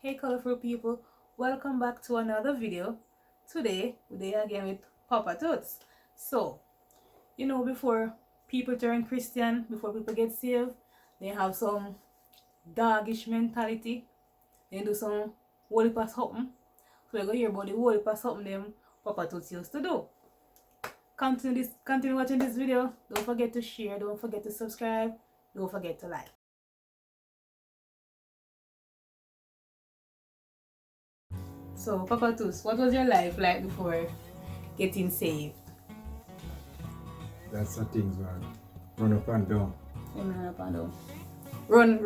Hey colorful people, welcome back to another video. Today we're again with Papa Toots. So, before people turn Christian, before people get saved, they have some doggish mentality. They do some holy pass something. So we're gonna hear about the holy pass something them Papa Toots used to do. Continue watching this video. Don't forget to share, don't forget to subscribe, don't forget to like. So, Papa Toots, what was your life like before getting saved? That's the things, man. Run up and down. Run up and down. Run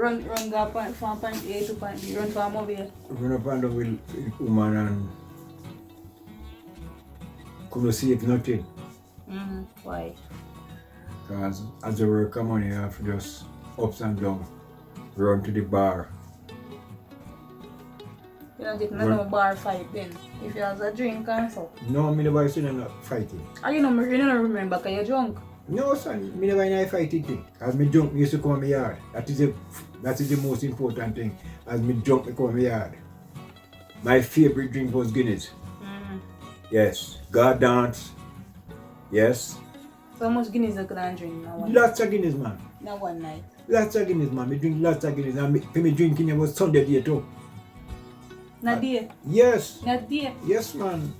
go from point A to point B. Run from mobile. Run up and down with woman and couldn't save nothing. Why? Because as the work come on, you have to just ups and down. Run to the bar. You don't get no bar fight then. If you have a drink and so. No, me never seen no fighting. You don't remember because you're drunk. No, son, me never in a fighting thing. As me drunk, me used to come in my yard. That is the most important thing. As me drunk, me come in my yard. My favorite drink was Guinness. Yes. God dance. Yes. So much Guinness you could drink now? Lots of Guinness, man. Not one night. Lots of Guinness, man. Me drink lots of Guinness. And me drinking it was Sunday day too. Not there? Yes. Not there? Yes, man.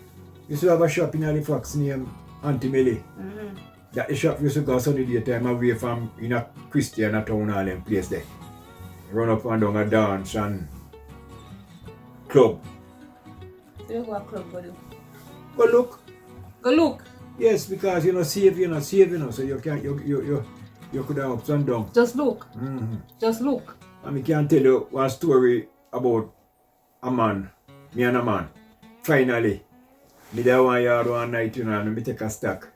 Used to have a shop in Halifax named Auntie Millie. That the shop used to go Sunday daytime away from in a Christian town hall and place there. Run up and down a dance and club. So you go a club, go do? Go look. Go look? Yes, because you're not safe, so you can't you could have ups and downs. Just look. Just look. And I can tell you one story about a man, me and a man. Finally, me there one yard one night, and me take a stack.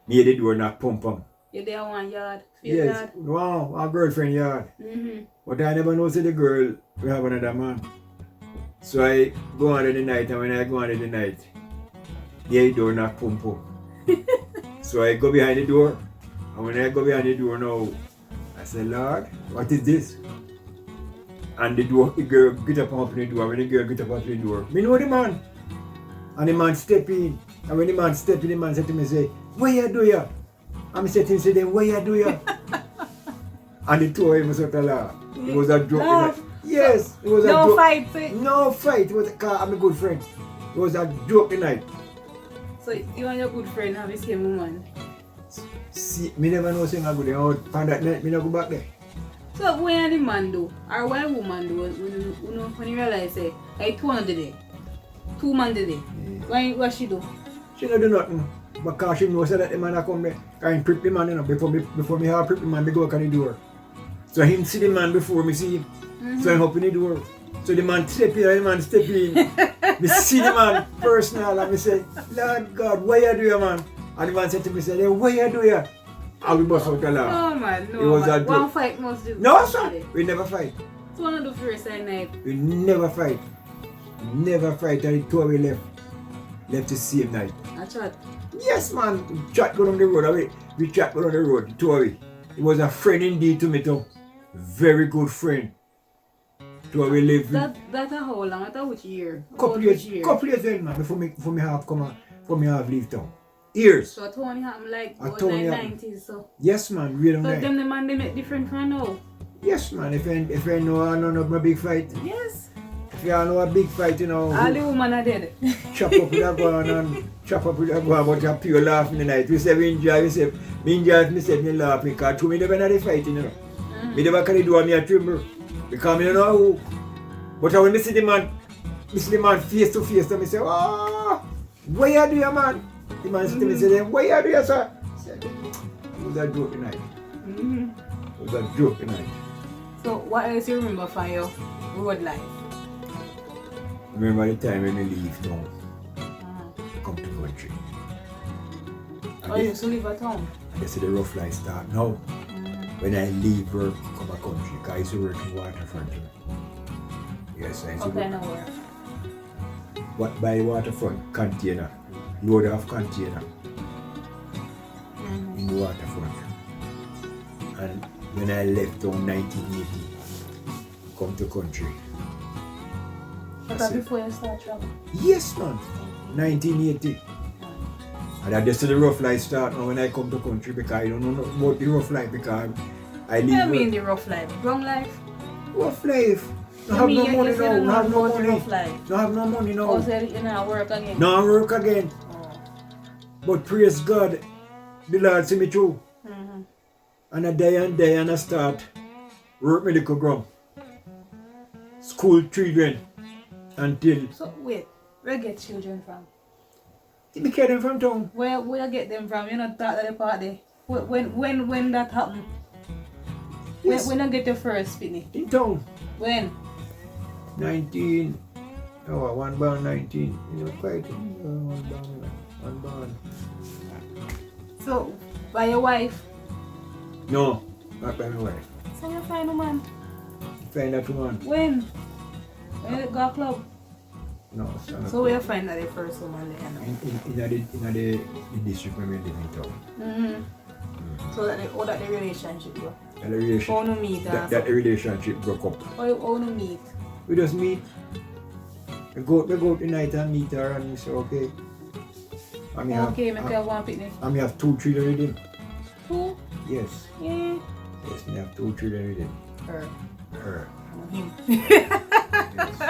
Me the door knock pum. You there one yard? Yes, Yard? wow, our girlfriend yard. But I never know say the girl we have another man. So I go on in the night, and when I go on in the night, the door knock pum. So I go behind the door, and when I go behind the door now, I say, Lord, what is this? And the girl get up and open the door. When the girl get up and open the door, me know the man. And the man step in. And when the man step in, the man said to me, say, what you do here? And I said to him, say, then what you do here? And the two of them sort of laugh. It was a joke. Laugh? Yes, it was a No joke. fight? No fight. It was because I'm a good friend. It was a joke tonight. So you and your good friend have the same woman? See, me never know saying I go there. On that night, me not go back there. So when the man do, or when woman do, when you realize say, like 2 man did it, 2 man did it, what she do? She don't do nothing. Because she knows that the man a come there. Because he prep the man, before me have prep the man, me go back on the door. So him see the man before me see him. So I open the door. So the man step in, me see the man personal and me say, Lord God, what you do here, man? And the man said to me, say, what you do here? And we bust out a laugh. No man, It was a joke. One fight must do. No sir, we never fight. So one of the first night. We never fight. Never fight, and the two of we left the same night. I chat. Yes man, we chat go down the road. We chat go down the road, the two of we. He was a friend indeed to me too. Very good friend. Two of we live. That a how long? That which year? Couple years then man, before me have leave town. Years. So it only happened like I about told you. 90s so. Yes man, we don't So like. them the man they make different from now? Yes man, if I know I know a big fight. Yes. If you know a big fight, you know. All the women are dead. Chop up with a gun and chop up with a gun, but a pure laugh in the night. We say we enjoy, me say me laugh because to me never had a fight, you know. Me never can do me a tremble because me don't know who. But when me see the man face to face, I say, oh, what you do, man? The man said to me, say, what you do, sir? I said, it was a joke tonight. It was a joke tonight. So what else you remember from your road life? Remember the time when we leave town, come to country. Oh, you used to live at home? And they say the rough life start now. When I leave work, come to country, because I used to work in waterfront. Yes, I used to Okay, work. no worry. What by waterfront container, load of container in the waterfront. And when I left town 1980, come to country, But that before you start travel? Yes, man. 1980. And I just see the rough life start now when I come to country because I don't know about the rough life because I live. What do you mean the rough life? Wrong life? Rough life. No have no money now. No have no money. No have no money now. Oh, so you not work again? No work again. Oh. But praise God, the Lord see me through. Mm-hmm. And I die and I start work medical ground. School children until. So wait, where you get children from? Me get them from town. Where you get them from? You not talk to the party. When that happened? Yes. When you get your first penny? In town. When? 19. Oh, one born 19. You know, quite. One born. So, by your wife? No, not by my wife. So you find a man? Find that one. When? When you go to club? No, son. So where you find that the first woman there? In the district where we live in town. Mm-hmm. So that the relationship go? And the relationship, How you meet? that the relationship broke up. How you meet? We just meet. We go out tonight and meet her and we say okay. And Okay, make you have one picnic. And we have 2 children with him. 2? Yes. Yeah. Yes, we have 2 children with him. Her. Her. And him. Yes.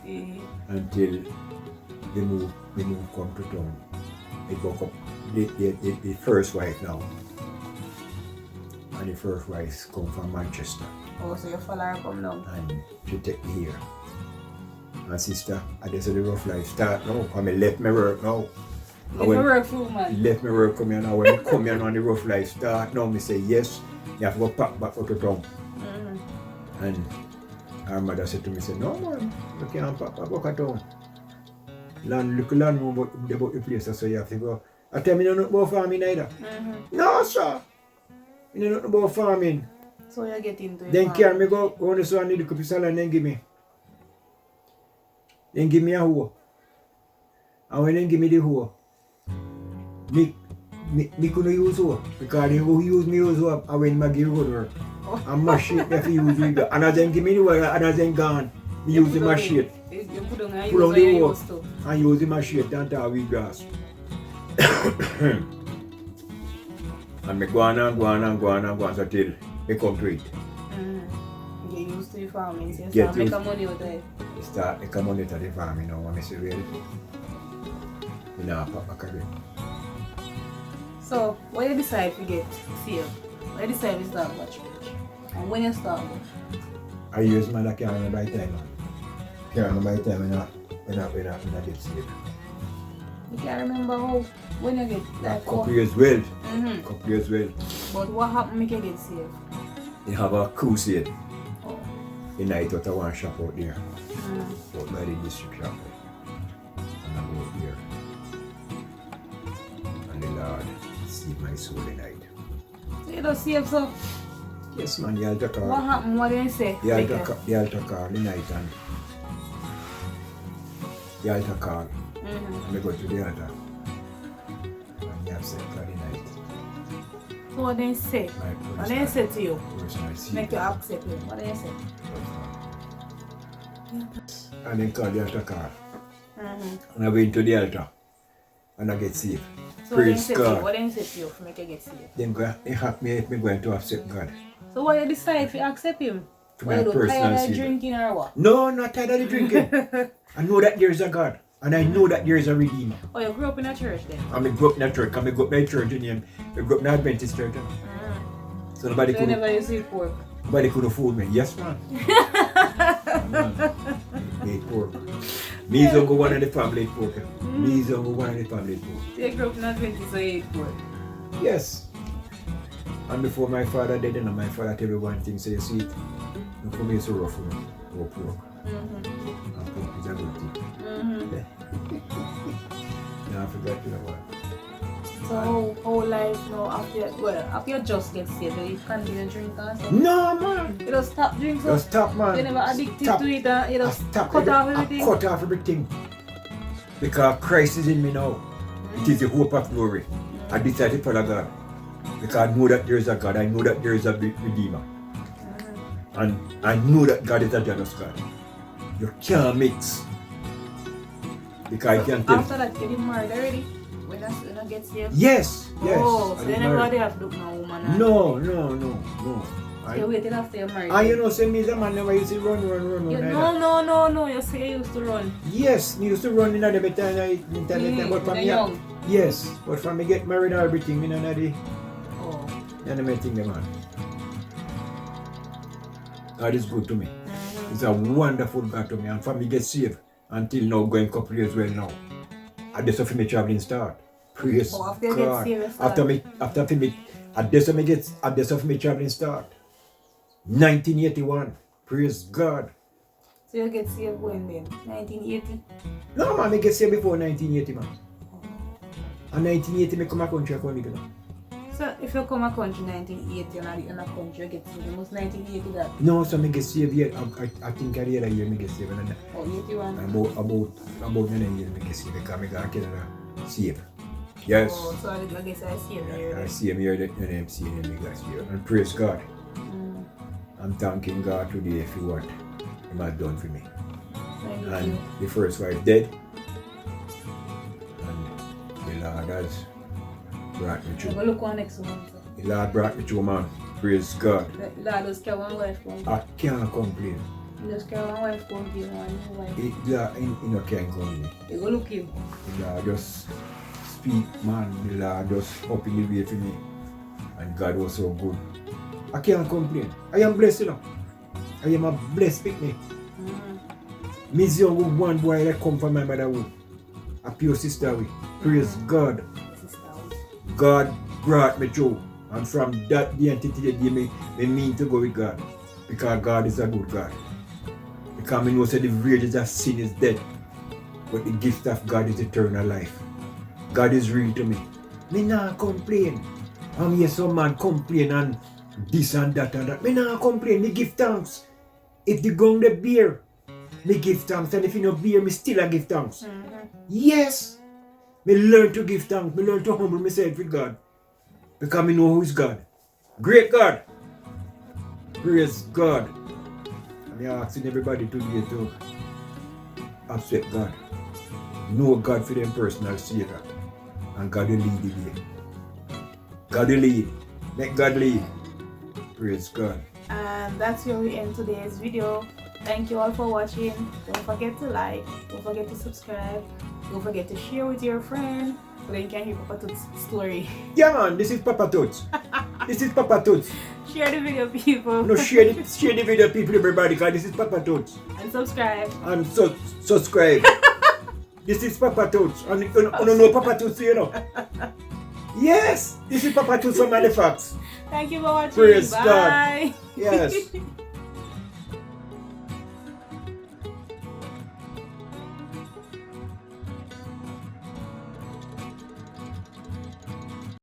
Yeah. Until they move come to town. They broke up. The first wife now. And the first wife come from Manchester. Oh, so you follow her come down? And she take me here. My sister, I just said the rough life start now. I mean, left me work now. You work for man? Left me work come here now. When I come here now and the rough life start now, me say yes. You have to go pack back out to town. Mm-hmm. And her mother said to me, say, no man, you can't pack back out to town. Look land about the place, so you have to go. I tell me you don't know about farming either. Mm-hmm. No sir. You don't know about farming. So you get into it. Then carry me go on the sun, need the cookie salad and then give me. Then give me a hoe. And when they give me the hoe, me couldn't use hoe. Because the hoe use me use hoe and when I give road work. And my shit if you use it. And as then give me the hoe, and as then gone, me use the machine. You put on the hoe and use the machine and tie with grass. And me go on so till they come to it. Get used to the farming, so you Get start making used- money out of it. I start making money to the farm, you know, when I say really. You know, pop back again. So, when you decide to get saved, when you decide to start about church, and when you start, I use my that can't remember by time. Can't remember by time when I get saved. you can't remember how, when you get like Couple years well. Mm-hmm. Couple years well. But what happened make you get saved? They have a crusade. Oh. The night out of one shop out there. Mm. Out by the district shop. And I go out there. And the Lord saved my soul the night. So you don't save, so Yes man, the altar call. what happened? What did you say? The altar call the night and the altar call. Mm-hmm. And I go to the altar. And they have said for the night. So what did you say? My What did you say to you? personal seed. Make you accept it. What did you say? And then call the altar call. Mm-hmm. And I went to the altar. And I get saved. So what did you Praise say to you? God. What did you say to you to make you get saved? Then they have me if me going to accept God. So why you decide to accept him? To Why my you don't personal tired of seed. drinking or what? No, not tired of the drinking. I know that there is a God. And I know that there is a Redeemer. Oh, you grew up in a church then? And I grew up in a church. And I grew up in a church in him. I grew up in an Adventist church. So nobody So you could never used to eat pork? fool me. Yes, man. Man. They eat pork. Me is go one of the family eat pork. Me is go one of the family eat pork. So you grew up in a 20s, so you ate pork? Yes. And before my father died, and my father tell me one thing, say, you see it, no for me it's so rough for me, or pork. Mm-hmm. And pork is a good thing. Mm-hmm. Now I forgot to know what. So how life now after you just get saved, you continue to drink and stuff? No, man. You don't stop drinking, so Just stop, man. you never addicted Stop. to it and you I just stop cut off I everything? cut off everything. Because Christ is in me now. It is the hope of glory. I decided to follow God. Because I know that there is a God. I know that there is a Redeemer. And I know that God is a jealous God. You can't mix. Because I can tell. After that, you didn't married already? When I get saved? Yes. Oh, so I you did never marry. have to look no woman? No. So you waited after you married? You know, say me the man never used to run. No. You say you used to run. Yes, me used to run in the better but for me, young. yes, but for me get married and everything, me know the Oh. thing, the man. God is good to me. Mm-hmm. He's a wonderful God to me, and for me get saved until now, going couple years well now. And that's how me traveling start. Praise after you God. get saved, start. After me, and that's how me traveling start. 1981. Praise God. So you get saved when then? 1980? No man, me get saved before 1980 man. And 1980 me come a country for me, you know. So if you come a country 1980 and in a country you get saved, it was 1980 that? No, so me get saved here. I think I year me get saved. And Oh, 81? about 9 years me get saved because me got Canada saved. Yes. Oh, so I guess I see him I here. see him here, then I'm seeing him, me got saved. And praise God. I'm thanking God today for what He has done for me. Thank And you. the first wife dead. And the Lord has brought me I'm through. going to look on next one. The Lord brought me through, man. Praise God. The Lord just carry one wife from I can't complain. you. Just carry one wife from you, one new wife. He can't complain. You go look him. The Lord just speak, man. The Lord just open the way for me. And God was so good. I can't complain. I am blessed, you know. I am a blessed picnic. Me young one boy that come from my mother womb. A pure sister way. Praise God. God brought me through. And from that day until today, me mean to go with God. Because God is a good God. Because I know that the wages of sin is death. But the gift of God is eternal life. God is real to me. Me not complain. I'm here some man complain and this and that and that. Me not complain. Me give thanks. If the ground the beer, me give thanks. And if you no beer, me still a give thanks. Yes. Me learn to give thanks. Me learn to humble myself with God. Because me know who is God. Great God. Praise God. I'm asking everybody today to accept God. Know God for them personal savior. And God will lead the way. God will lead. Let God lead. Praise God. And that's where we end today's video. Thank you all for watching. Don't forget to like, don't forget to subscribe, don't forget to share with your friend so they can hear Papa Toots' story. Yeah man, this is Papa Toots. This is Papa Toots. Share the video, people. No, share the video, people, everybody, because this is Papa Toots. And subscribe. And subscribe. This is Papa Toots. And you know Papa Toots, you know. Yes, this is Papa Toots from Halifax. Thank you for watching. Praise Bye. God. Yes.